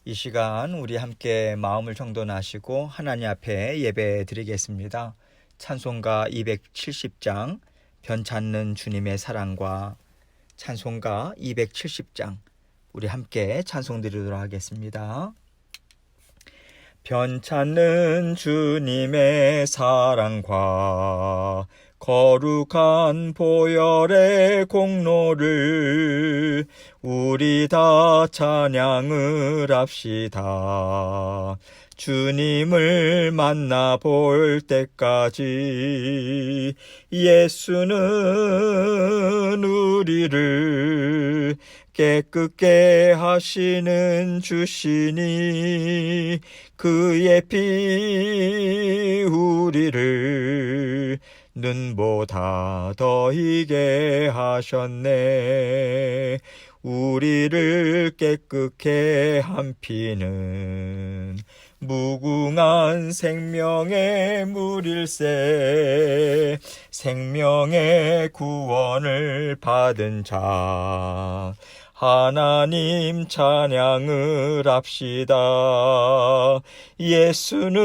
이 시간 우리 함께 마음을 정돈하시고 하나님 앞에 예배 드리겠습니다. 찬송가 270장 변찮는 주님의 사랑과 찬송가 270장 우리 함께 찬송 드리도록 하겠습니다. 변찮는 주님의 사랑과 거룩한 보혈의 공로를 우리 다 찬양을 합시다. 주님을 만나볼 때까지 예수는 우리를 깨끗게 하시는 주시니 그의 피 우리를 눈보다 더 희게 하셨네. 우리를 깨끗게 한 피는 무궁한 생명의 물일세. 생명의 구원을 받은 자 하나님 찬양을 합시다. 예수는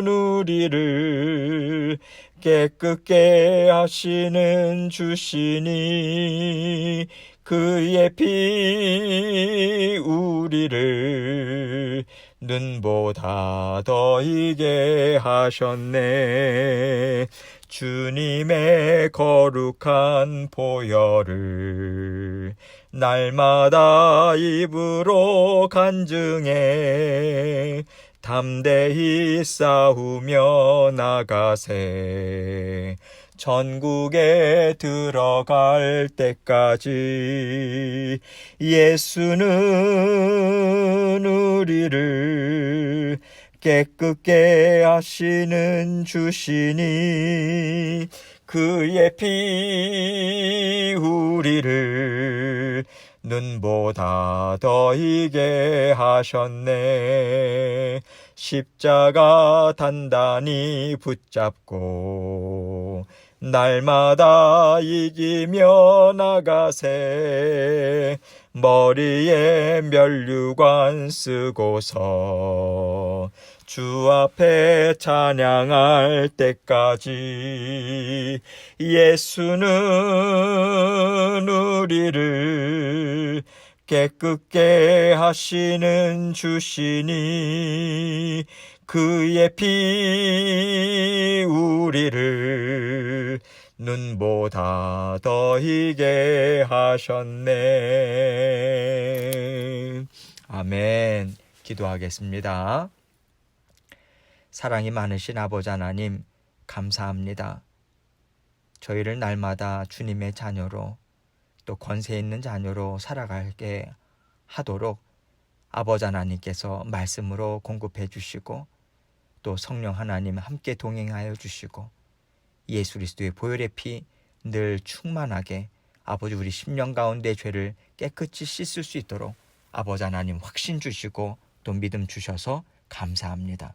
우리를 깨끗게 하시는 주시니 그의 피 우리를 눈보다 더 희게 하셨네. 주님의 거룩한 보혈을 날마다 입으로 간증해 담대히 싸우며 나가세. 전국에 들어갈 때까지 예수는 우리를 깨끗게 하시는 주시니 그의 피 우리를 눈보다 더 희게 하셨네. 십자가 단단히 붙잡고 날마다 이기며 나가세. 머리에 면류관 쓰고서 주 앞에 찬양할 때까지 예수는 우리를 깨끗게 하시는 주시니 그의 피 우리를 눈보다 더 희게 하셨네. 아멘. 기도하겠습니다. 사랑이 많으신 아버지 하나님, 감사합니다. 저희를 날마다 주님의 자녀로 또 권세 있는 자녀로 살아가게 하도록 아버지 하나님께서 말씀으로 공급해 주시고 또 성령 하나님 함께 동행하여 주시고 예수 그리스도의 보혈의 피 늘 충만하게 아버지 우리 심령 가운데 죄를 깨끗이 씻을 수 있도록 아버지 하나님 확신 주시고 또 믿음 주셔서 감사합니다.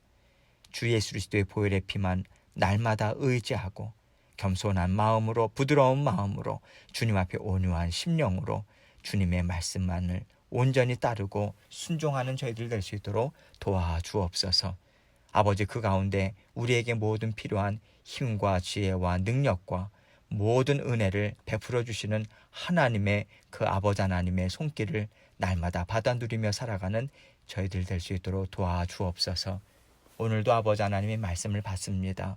주 예수 그리스도의 보혈의 피만 날마다 의지하고 겸손한 마음으로 부드러운 마음으로 주님 앞에 온유한 심령으로 주님의 말씀만을 온전히 따르고 순종하는 저희들 될 수 있도록 도와주옵소서. 아버지 그 가운데 우리에게 모든 필요한 힘과 지혜와 능력과 모든 은혜를 베풀어 주시는 하나님의 그 아버지 하나님의 손길을 날마다 받아 누리며 살아가는 저희들 될 수 있도록 도와주옵소서. 오늘도 아버지 하나님의 말씀을 받습니다.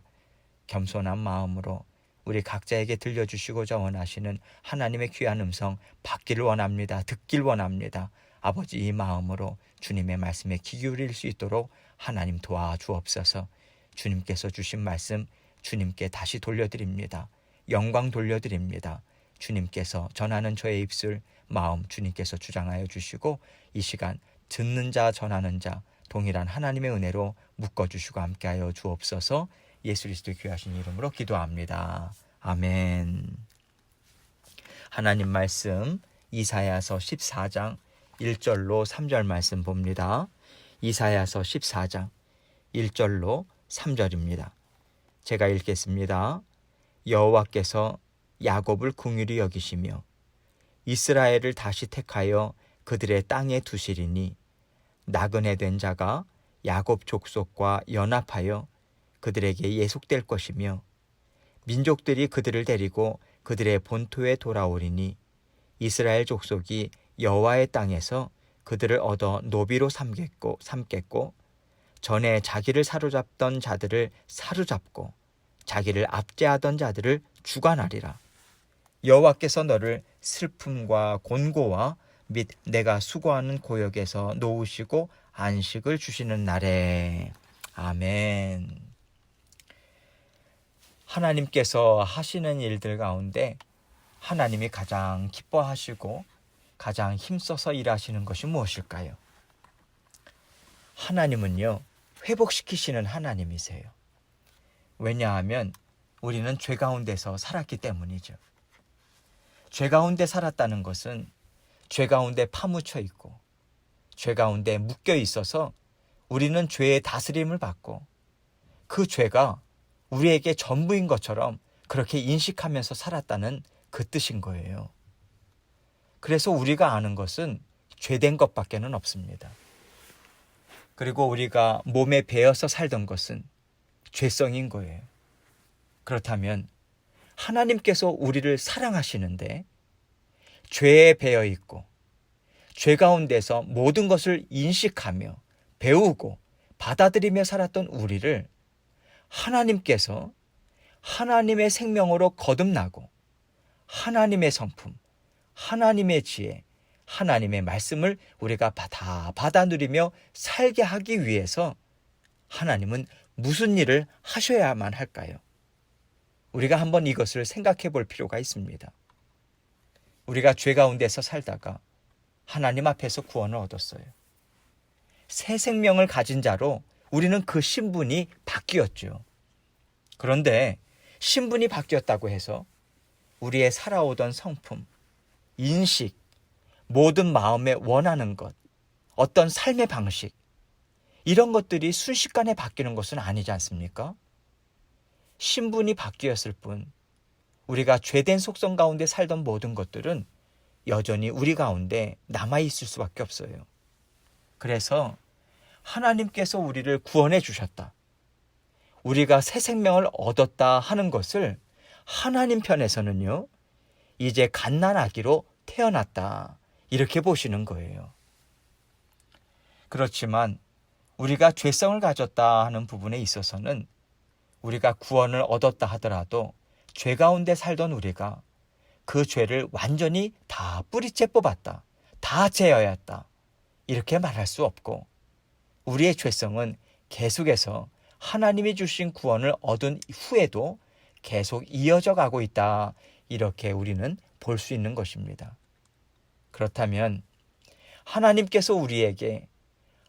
겸손한 마음으로 우리 각자에게 들려주시고자 원하시는 하나님의 귀한 음성 받기를 원합니다. 듣길 원합니다. 아버지 이 마음으로 주님의 말씀에 귀 기울일 수 있도록 하나님 도와주옵소서. 주님께서 주신 말씀 주님께 다시 돌려드립니다. 영광 돌려드립니다. 주님께서 전하는 저의 입술 마음 주님께서 주장하여 주시고 이 시간 듣는 자 전하는 자 동일한 하나님의 은혜로 묶어주시고 함께하여 주옵소서. 예수 그리스도의 귀하신 이름으로 기도합니다. 아멘. 하나님 말씀 이사야서 14장 1절로 3절 말씀 봅니다. 이사야서 14장 1절로 3절입니다. 제가 읽겠습니다. 여호와께서 야곱을 긍휼히 여기시며 이스라엘을 다시 택하여 그들의 땅에 두시리니 나그네 된 자가 야곱 족속과 연합하여 그들에게 예속될 것이며 민족들이 그들을 데리고 그들의 본토에 돌아오리니 이스라엘 족속이 여호와의 땅에서 그들을 얻어 노비로 삼겠고 전에 자기를 사로잡던 자들을 사로잡고 자기를 압제하던 자들을 주관하리라. 여호와께서 너를 슬픔과 곤고와 및 내가 수고하는 고역에서 놓으시고 안식을 주시는 날에. 아멘. 하나님께서 하시는 일들 가운데 하나님이 가장 기뻐하시고 가장 힘써서 일하시는 것이 무엇일까요? 하나님은요, 회복시키시는 하나님이세요. 왜냐하면 우리는 죄 가운데서 살았기 때문이죠. 죄 가운데 살았다는 것은 죄 가운데 파묻혀 있고 죄 가운데 묶여 있어서 우리는 죄의 다스림을 받고 그 죄가 우리에게 전부인 것처럼 그렇게 인식하면서 살았다는 그 뜻인 거예요. 그래서 우리가 아는 것은 죄된 것밖에는 없습니다. 그리고 우리가 몸에 배어서 살던 것은 죄성인 거예요. 그렇다면 하나님께서 우리를 사랑하시는데 죄에 배어 있고 죄 가운데서 모든 것을 인식하며 배우고 받아들이며 살았던 우리를 하나님께서 하나님의 생명으로 거듭나고 하나님의 성품, 하나님의 지혜, 하나님의 말씀을 우리가 다 받아 누리며 살게 하기 위해서 하나님은 무슨 일을 하셔야만 할까요? 우리가 한번 이것을 생각해 볼 필요가 있습니다. 우리가 죄 가운데서 살다가 하나님 앞에서 구원을 얻었어요. 새 생명을 가진 자로 우리는 그 신분이 바뀌었죠. 그런데 신분이 바뀌었다고 해서 우리의 살아오던 성품, 인식, 모든 마음에 원하는 것, 어떤 삶의 방식, 이런 것들이 순식간에 바뀌는 것은 아니지 않습니까? 신분이 바뀌었을 뿐 우리가 죄된 속성 가운데 살던 모든 것들은 여전히 우리 가운데 남아있을 수밖에 없어요. 그래서 하나님께서 우리를 구원해 주셨다, 우리가 새 생명을 얻었다 하는 것을 하나님 편에서는요, 이제 갓난아기로 태어났다, 이렇게 보시는 거예요. 그렇지만 우리가 죄성을 가졌다 하는 부분에 있어서는 우리가 구원을 얻었다 하더라도 죄 가운데 살던 우리가 그 죄를 완전히 다 뿌리째 뽑았다, 다 제어했다, 이렇게 말할 수 없고 우리의 죄성은 계속해서 하나님이 주신 구원을 얻은 후에도 계속 이어져 가고 있다, 이렇게 우리는 볼 수 있는 것입니다. 그렇다면 하나님께서 우리에게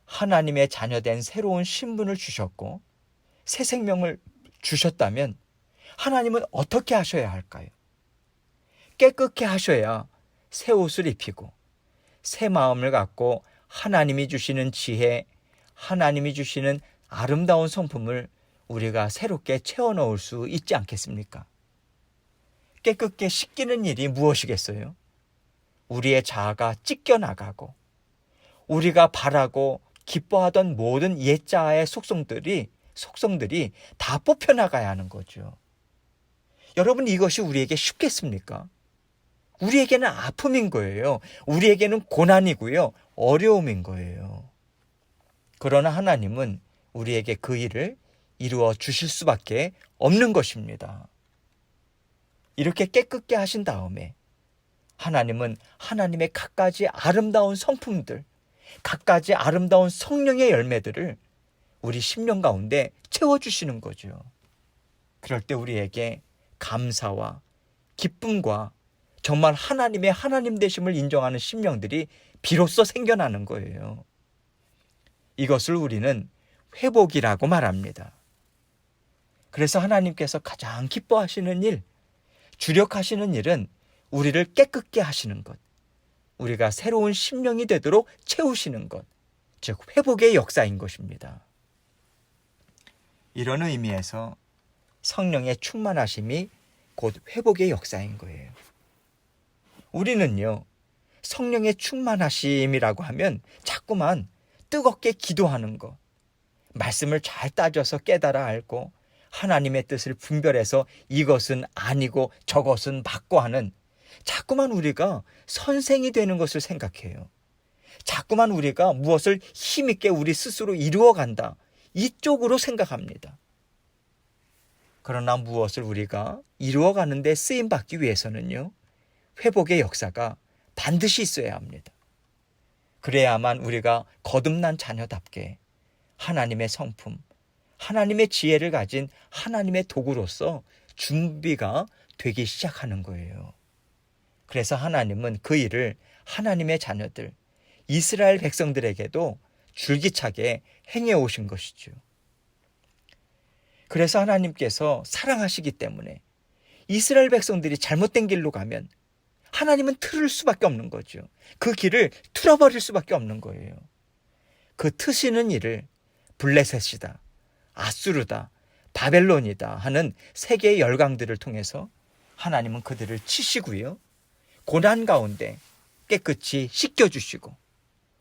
하나님의 자녀된 새로운 신분을 주셨고 새 생명을 주셨다면 하나님은 어떻게 하셔야 할까요? 깨끗게 하셔야 새 옷을 입히고 새 마음을 갖고 하나님이 주시는 지혜, 하나님이 주시는 아름다운 성품을 우리가 새롭게 채워 넣을 수 있지 않겠습니까? 깨끗게 씻기는 일이 무엇이겠어요? 우리의 자아가 찢겨나가고 우리가 바라고 기뻐하던 모든 옛자아의 속성들이 다 뽑혀나가야 하는 거죠. 여러분, 이것이 우리에게 쉽겠습니까? 우리에게는 아픔인 거예요. 우리에게는 고난이고요, 어려움인 거예요. 그러나 하나님은 우리에게 그 일을 이루어 주실 수밖에 없는 것입니다. 이렇게 깨끗게 하신 다음에 하나님은 하나님의 갖가지 아름다운 성품들, 갖가지 아름다운 성령의 열매들을 우리 심령 가운데 채워주시는 거죠. 그럴 때 우리에게 감사와 기쁨과 정말 하나님의 하나님 되심을 인정하는 심령들이 비로소 생겨나는 거예요. 이것을 우리는 회복이라고 말합니다. 그래서 하나님께서 가장 기뻐하시는 일, 주력하시는 일은 우리를 깨끗게 하시는 것, 우리가 새로운 심령이 되도록 채우시는 것, 즉 회복의 역사인 것입니다. 이런 의미에서 성령의 충만하심이 곧 회복의 역사인 거예요. 우리는요, 성령의 충만하심이라고 하면 자꾸만 뜨겁게 기도하는 것, 말씀을 잘 따져서 깨달아 알고 하나님의 뜻을 분별해서 이것은 아니고 저것은 맞고 하는, 자꾸만 우리가 선생이 되는 것을 생각해요. 자꾸만 우리가 무엇을 힘있게 우리 스스로 이루어간다, 이쪽으로 생각합니다. 그러나 무엇을 우리가 이루어가는 데 쓰임받기 위해서는요, 회복의 역사가 반드시 있어야 합니다. 그래야만 우리가 거듭난 자녀답게 하나님의 성품, 하나님의 지혜를 가진 하나님의 도구로서 준비가 되기 시작하는 거예요. 그래서 하나님은 그 일을 하나님의 자녀들, 이스라엘 백성들에게도 줄기차게 행해 오신 것이죠. 그래서 하나님께서 사랑하시기 때문에 이스라엘 백성들이 잘못된 길로 가면 하나님은 틀을 수밖에 없는 거죠. 그 길을 틀어버릴 수밖에 없는 거예요. 그 트시는 일을 블레셋이다, 아수르다, 바벨론이다 하는 세계의 열강들을 통해서 하나님은 그들을 치시고요, 고난 가운데 깨끗이 씻겨주시고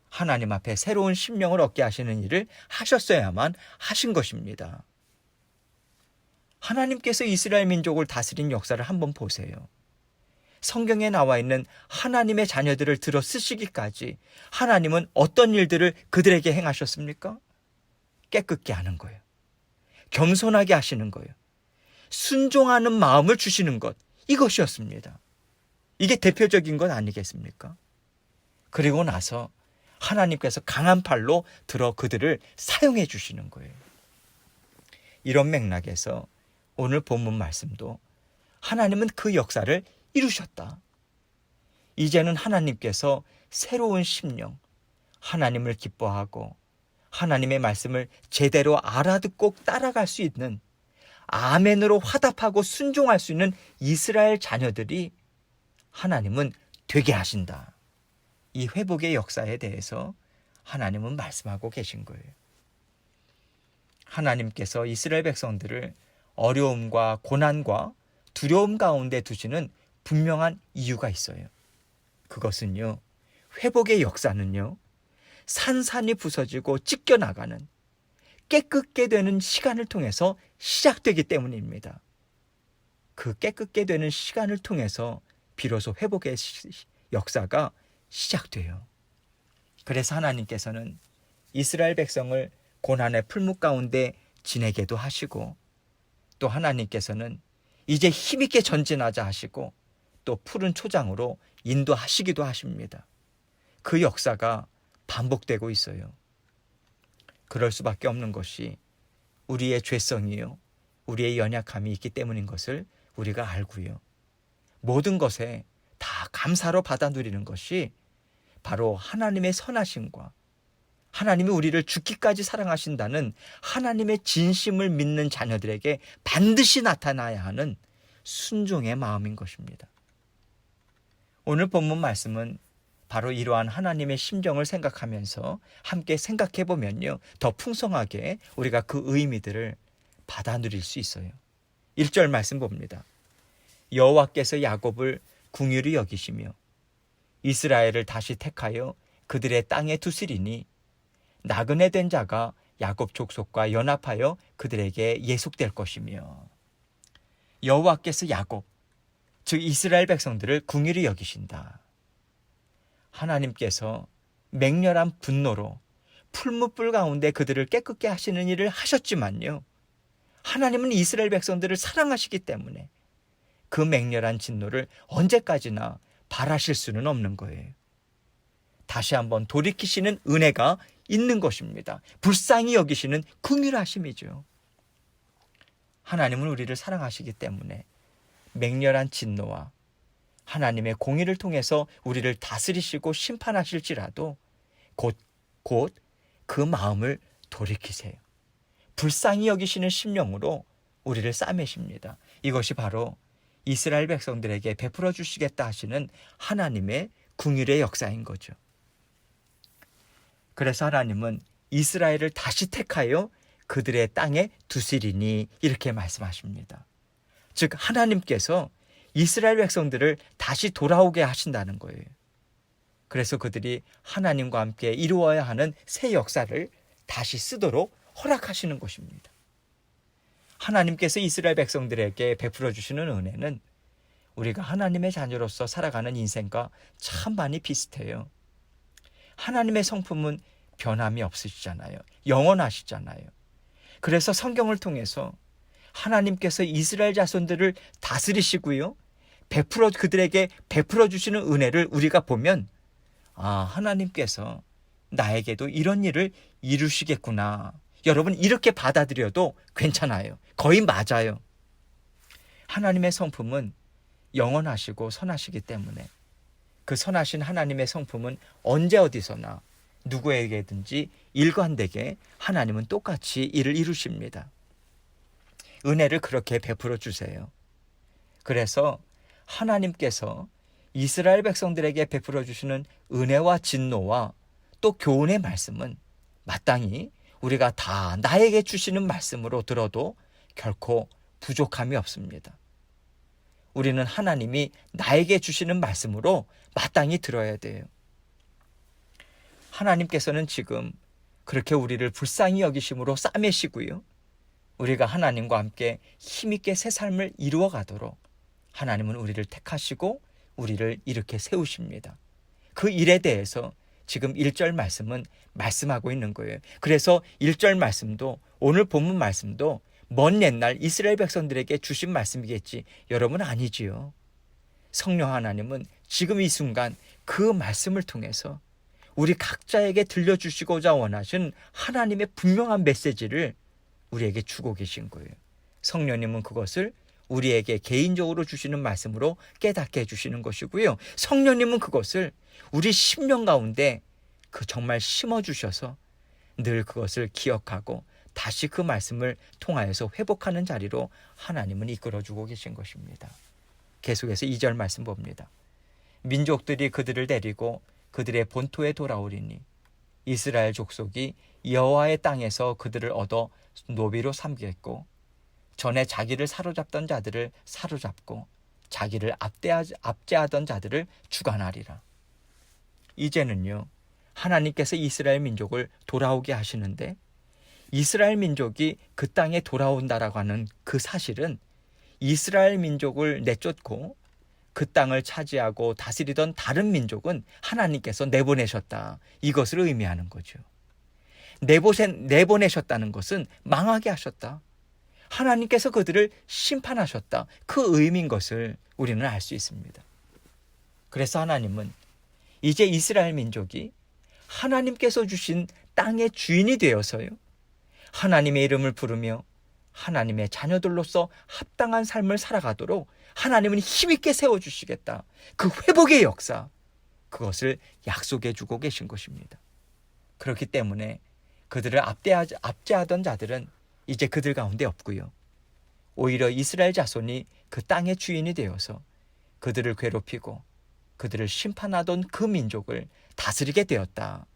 하나님 앞에 새로운 심령을 얻게 하시는 일을 하셨어야만 하신 것입니다. 하나님께서 이스라엘 민족을 다스린 역사를 한번 보세요. 성경에 나와 있는 하나님의 자녀들을 들어 쓰시기까지 하나님은 어떤 일들을 그들에게 행하셨습니까? 깨끗게 하는 거예요. 겸손하게 하시는 거예요. 순종하는 마음을 주시는 것, 이것이었습니다. 이게 대표적인 것 아니겠습니까? 그리고 나서 하나님께서 강한 팔로 들어 그들을 사용해 주시는 거예요. 이런 맥락에서 오늘 본문 말씀도 하나님은 그 역사를 이루셨다. 이제는 하나님께서 새로운 심령, 하나님을 기뻐하고 하나님의 말씀을 제대로 알아듣고 따라갈 수 있는, 아멘으로 화답하고 순종할 수 있는 이스라엘 자녀들이 하나님은 되게 하신다. 이 회복의 역사에 대해서 하나님은 말씀하고 계신 거예요. 하나님께서 이스라엘 백성들을 어려움과 고난과 두려움 가운데 두시는 분명한 이유가 있어요. 그것은요, 회복의 역사는요, 산산이 부서지고 찢겨나가는, 깨끗게 되는 시간을 통해서 시작되기 때문입니다. 그 깨끗게 되는 시간을 통해서 비로소 회복의 역사가 시작돼요. 그래서 하나님께서는 이스라엘 백성을 고난의 풀무 가운데 지내게도 하시고, 또 하나님께서는 이제 힘있게 전진하자 하시고 또 푸른 초장으로 인도하시기도 하십니다. 그 역사가 반복되고 있어요. 그럴 수밖에 없는 것이 우리의 죄성이요, 우리의 연약함이 있기 때문인 것을 우리가 알고요, 모든 것에 다 감사로 받아 누리는 것이 바로 하나님의 선하심과 하나님이 우리를 죽기까지 사랑하신다는 하나님의 진심을 믿는 자녀들에게 반드시 나타나야 하는 순종의 마음인 것입니다. 오늘 본문 말씀은 바로 이러한 하나님의 심정을 생각하면서 함께 생각해 보면요, 더 풍성하게 우리가 그 의미들을 받아 누릴 수 있어요. 1절 말씀 봅니다. 여호와께서 야곱을 긍휼히 여기시며 이스라엘을 다시 택하여 그들의 땅에 두시리니 나그네 된 자가 야곱 족속과 연합하여 그들에게 예속될 것이며, 여호와께서 야곱, 즉 이스라엘 백성들을 긍휼히 여기신다. 하나님께서 맹렬한 분노로 풀무불 가운데 그들을 깨끗게 하시는 일을 하셨지만요, 하나님은 이스라엘 백성들을 사랑하시기 때문에 그 맹렬한 진노를 언제까지나 바라실 수는 없는 거예요. 다시 한번 돌이키시는 은혜가 있는 것입니다. 불쌍히 여기시는 긍휼하심이죠. 하나님은 우리를 사랑하시기 때문에 맹렬한 진노와 하나님의 공의를 통해서 우리를 다스리시고 심판하실지라도 곧 그 마음을 돌이키세요. 불쌍히 여기시는 심령으로 우리를 싸매십니다. 이것이 바로 이스라엘 백성들에게 베풀어 주시겠다 하시는 하나님의 긍휼의 역사인 거죠. 그래서 하나님은 이스라엘을 다시 택하여 그들의 땅에 두시리니 이렇게 말씀하십니다. 즉 하나님께서 이스라엘 백성들을 다시 돌아오게 하신다는 거예요. 그래서 그들이 하나님과 함께 이루어야 하는 새 역사를 다시 쓰도록 허락하시는 것입니다. 하나님께서 이스라엘 백성들에게 베풀어 주시는 은혜는 우리가 하나님의 자녀로서 살아가는 인생과 참 많이 비슷해요. 하나님의 성품은 변함이 없으시잖아요. 영원하시잖아요. 그래서 성경을 통해서 하나님께서 이스라엘 자손들을 다스리시고요, 그들에게 베풀어 주시는 은혜를 우리가 보면, 하나님께서 나에게도 이런 일을 이루시겠구나. 여러분, 이렇게 받아들여도 괜찮아요. 거의 맞아요. 하나님의 성품은 영원하시고 선하시기 때문에 그 선하신 하나님의 성품은 언제 어디서나 누구에게든지 일관되게 하나님은 똑같이 일을 이루십니다. 은혜를 그렇게 베풀어 주세요. 그래서 하나님께서 이스라엘 백성들에게 베풀어 주시는 은혜와 진노와 또 교훈의 말씀은 마땅히 우리가 다 나에게 주시는 말씀으로 들어도 결코 부족함이 없습니다. 우리는 하나님이 나에게 주시는 말씀으로 마땅히 들어야 돼요. 하나님께서는 지금 그렇게 우리를 불쌍히 여기심으로 싸매시고요, 우리가 하나님과 함께 힘있게 새 삶을 이루어 가도록 하나님은 우리를 택하시고 우리를 이렇게 세우십니다. 그 일에 대해서 지금 1절 말씀은 말씀하고 있는 거예요. 그래서 1절 말씀도, 오늘 본문 말씀도 먼 옛날 이스라엘 백성들에게 주신 말씀이겠지, 여러분 아니지요. 성령 하나님은 지금 이 순간 그 말씀을 통해서 우리 각자에게 들려주시고자 원하신 하나님의 분명한 메시지를 우리에게 주고 계신 거예요. 성령님은 그것을 우리에게 개인적으로 주시는 말씀으로 깨닫게 해주시는 것이고요, 성령님은 그것을 우리 심령 가운데 정말 심어주셔서 늘 그것을 기억하고 다시 그 말씀을 통하여서 회복하는 자리로 하나님은 이끌어주고 계신 것입니다. 계속해서 2절 말씀 봅니다. 민족들이 그들을 데리고 그들의 본토에 돌아오리니 이스라엘 족속이 여호와의 땅에서 그들을 얻어 노비로 삼겠고 전에 자기를 사로잡던 자들을 사로잡고 자기를 압제하던 자들을 주관하리라. 이제는요, 하나님께서 이스라엘 민족을 돌아오게 하시는데, 이스라엘 민족이 그 땅에 돌아온다라고 하는 그 사실은 이스라엘 민족을 내쫓고 그 땅을 차지하고 다스리던 다른 민족은 하나님께서 내보내셨다, 이것을 의미하는 거죠. 내보내셨다는 것은 망하게 하셨다, 하나님께서 그들을 심판하셨다, 그 의미인 것을 우리는 알 수 있습니다. 그래서 하나님은 이제 이스라엘 민족이 하나님께서 주신 땅의 주인이 되어서요, 하나님의 이름을 부르며 하나님의 자녀들로서 합당한 삶을 살아가도록 하나님은 힘있게 세워주시겠다, 그 회복의 역사, 그것을 약속해 주고 계신 것입니다. 그렇기 때문에 그들을 압제하던 자들은 이제 그들 가운데 없고요, 오히려 이스라엘 자손이 그 땅의 주인이 되어서 그들을 괴롭히고 그들을 심판하던 그 민족을 다스리게 되었다.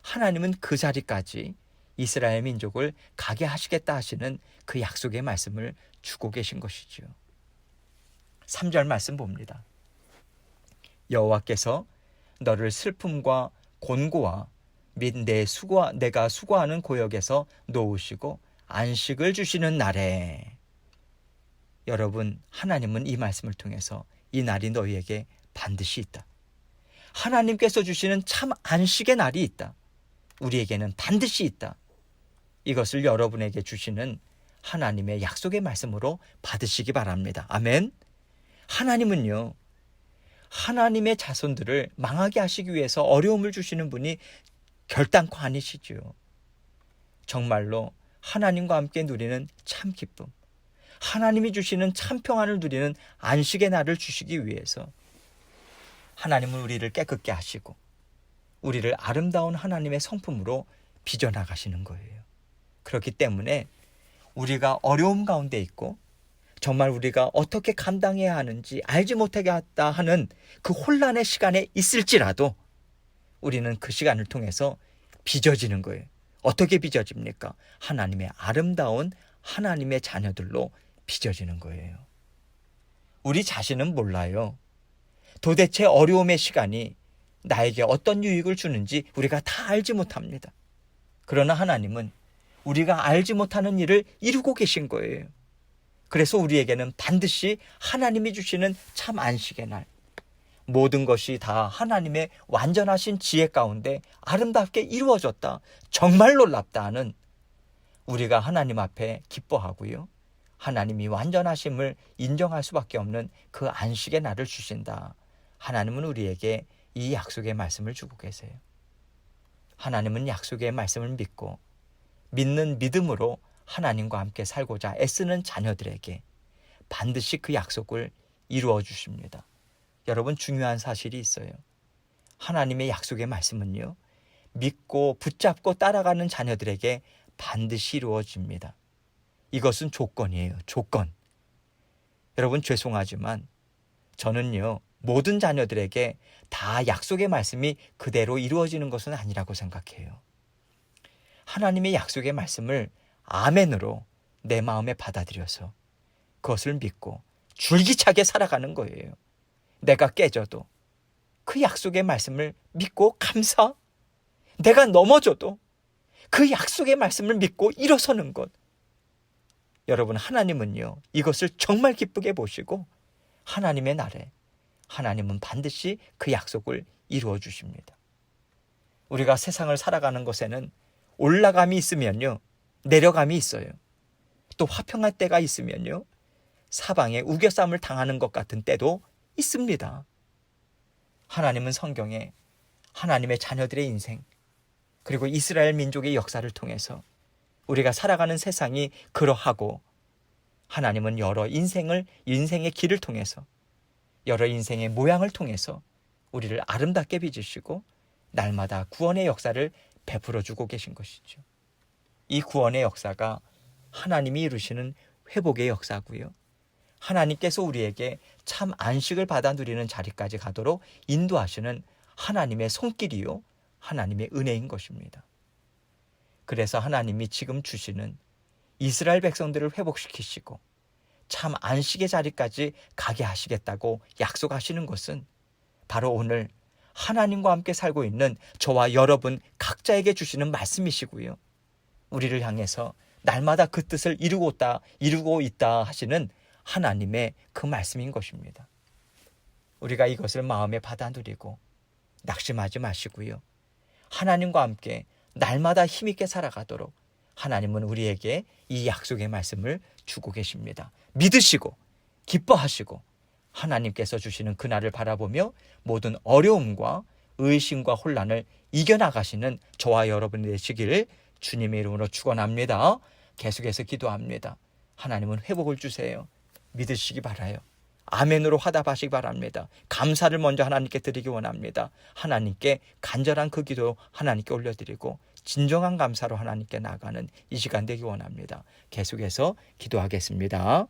하나님은 그 자리까지 이스라엘 민족을 가게 하시겠다 하시는 그 약속의 말씀을 주고 계신 것이지요. 3절 말씀 봅니다. 여호와께서 너를 슬픔과 곤고와 및 내가 수고하는 고역에서 놓으시고 안식을 주시는 날에, 여러분, 하나님은 이 말씀을 통해서 이 날이 너희에게 반드시 있다, 하나님께서 주시는 참 안식의 날이 있다, 우리에게는 반드시 있다, 이것을 여러분에게 주시는 하나님의 약속의 말씀으로 받으시기 바랍니다. 아멘. 하나님은요, 하나님의 자손들을 망하게 하시기 위해서 어려움을 주시는 분이 결단코 아니시죠. 정말로 하나님과 함께 누리는 참 기쁨, 하나님이 주시는 참 평안을 누리는 안식의 날을 주시기 위해서 하나님은 우리를 깨끗게 하시고 우리를 아름다운 하나님의 성품으로 빚어나가시는 거예요. 그렇기 때문에 우리가 어려움 가운데 있고 정말 우리가 어떻게 감당해야 하는지 알지 못하겠다 하는 그 혼란의 시간에 있을지라도 우리는 그 시간을 통해서 빚어지는 거예요. 어떻게 빚어집니까? 하나님의 아름다운 하나님의 자녀들로 빚어지는 거예요. 우리 자신은 몰라요. 도대체 어려움의 시간이 나에게 어떤 유익을 주는지 우리가 다 알지 못합니다. 그러나 하나님은 우리가 알지 못하는 일을 이루고 계신 거예요. 그래서 우리에게는 반드시 하나님이 주시는 참 안식의 날, 모든 것이 다 하나님의 완전하신 지혜 가운데 아름답게 이루어졌다, 정말 놀랍다 하는, 우리가 하나님 앞에 기뻐하고요, 하나님이 완전하심을 인정할 수밖에 없는 그 안식의 날을 주신다. 하나님은 우리에게 이 약속의 말씀을 주고 계세요. 하나님은 약속의 말씀을 믿고 믿는 믿음으로 하나님과 함께 살고자 애쓰는 자녀들에게 반드시 그 약속을 이루어 주십니다. 여러분, 중요한 사실이 있어요. 하나님의 약속의 말씀은요, 믿고 붙잡고 따라가는 자녀들에게 반드시 이루어집니다. 이것은 조건이에요. 조건. 여러분, 죄송하지만 저는요, 모든 자녀들에게 다 약속의 말씀이 그대로 이루어지는 것은 아니라고 생각해요. 하나님의 약속의 말씀을 아멘으로 내 마음에 받아들여서 그것을 믿고 줄기차게 살아가는 거예요. 내가 깨져도 그 약속의 말씀을 믿고 감사, 내가 넘어져도 그 약속의 말씀을 믿고 일어서는 것. 여러분, 하나님은요, 이것을 정말 기쁘게 보시고 하나님의 날에 하나님은 반드시 그 약속을 이루어 주십니다. 우리가 세상을 살아가는 것에는 올라감이 있으면요, 내려감이 있어요. 또 화평할 때가 있으면요, 사방에 우겨쌈을 당하는 것 같은 때도 있습니다. 하나님은 성경에 하나님의 자녀들의 인생, 그리고 이스라엘 민족의 역사를 통해서 우리가 살아가는 세상이 그러하고, 하나님은 여러 인생의 길을 통해서, 여러 인생의 모양을 통해서 우리를 아름답게 빚으시고 날마다 구원의 역사를 베풀어 주고 계신 것이죠. 이 구원의 역사가 하나님이 이루시는 회복의 역사고요, 하나님께서 우리에게 참 안식을 받아 누리는 자리까지 가도록 인도하시는 하나님의 손길이요, 하나님의 은혜인 것입니다. 그래서 하나님이 지금 주시는 이스라엘 백성들을 회복시키시고 참 안식의 자리까지 가게 하시겠다고 약속하시는 것은 바로 오늘 하나님과 함께 살고 있는 저와 여러분 각자에게 주시는 말씀이시고요, 우리를 향해서 날마다 그 뜻을 이루고 있다 하시는 하나님의 그 말씀인 것입니다. 우리가 이것을 마음에 받아 누리고 낙심하지 마시고요, 하나님과 함께 날마다 힘있게 살아가도록 하나님은 우리에게 이 약속의 말씀을 주고 계십니다. 믿으시고 기뻐하시고 하나님께서 주시는 그날을 바라보며 모든 어려움과 의심과 혼란을 이겨나가시는 저와 여러분이 되시기를 주님의 이름으로 축원합니다. 계속해서 기도합니다. 하나님은 회복을 주세요. 믿으시기 바라요. 아멘으로 화답하시기 바랍니다. 감사를 먼저 하나님께 드리기 원합니다. 하나님께 간절한 그 기도 하나님께 올려드리고 진정한 감사로 하나님께 나가는 이 시간 되기 원합니다. 계속해서 기도하겠습니다.